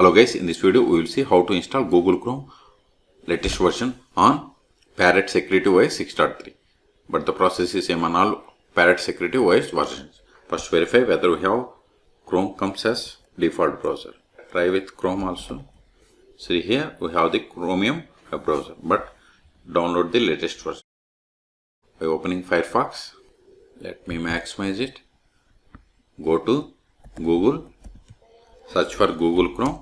Hello guys, in this video we will see how to install Google Chrome latest version on Parrot Security OS 6.3. But the process is same on all Parrot Security OS versions. First verify whether we have Chrome comes as default browser. Try with Chrome also. See here we have the Chromium web browser, but download the latest version. By opening Firefox, let me maximize it. Go to Google. Search for Google Chrome.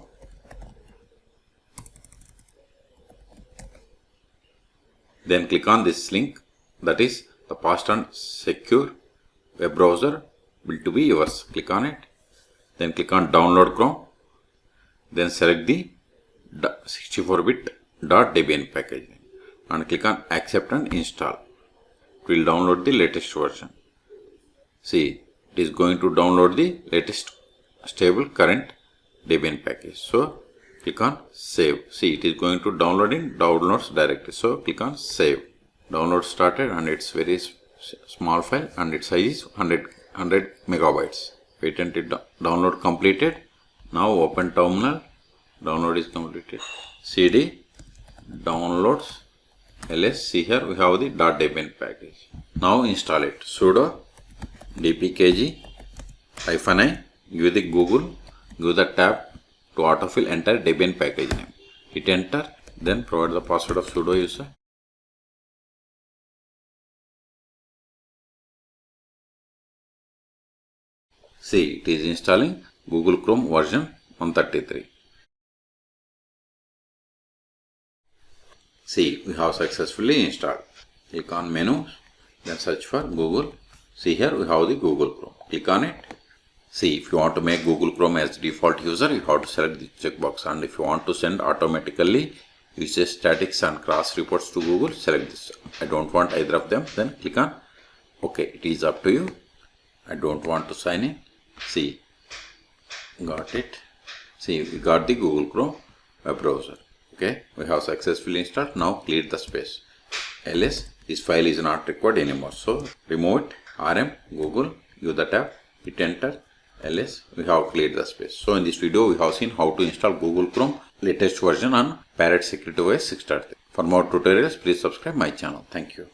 Then click on this link, that is the fast and secure web browser built to be yours. Click on it. Then click on download Chrome. Then select the 64-bit .debian package and click on accept and install. It will download the latest version. See, it is going to download the latest stable current Debian package. So click on save. See, it is going to download in downloads directly. So click on save. Download started and it's very small file and its size is 100 megabytes. Wait until download completed. Now open terminal. Download is completed. CD downloads ls. See here we have the .debian package. Now install it. Sudo dpkg-i. Give the Google, give the tab to autofill entire Debian package name. Hit enter, then provide the password of sudo user. See, it is installing Google Chrome version 133. See, we have successfully installed. Click on menu, then search for Google. See here we have the Google Chrome. Click on it. See, if you want to make Google Chrome as default user, you have to select the checkbox, and if you want to send automatically usage statics and cross reports to Google, select this. I don't want either of them, then click on OK. It is up to you. I don't want to sign in. See, got it. See, we got the Google Chrome web browser. Okay, we have successfully installed. Now clear the space. ls, this file is not required anymore. So remove it. rm Google, give the tab, hit enter. ls, we have cleared the space. So in this video we have seen how to install Google Chrome latest version on Parrot Security OS 6.3. For more tutorials, please subscribe my channel. Thank you.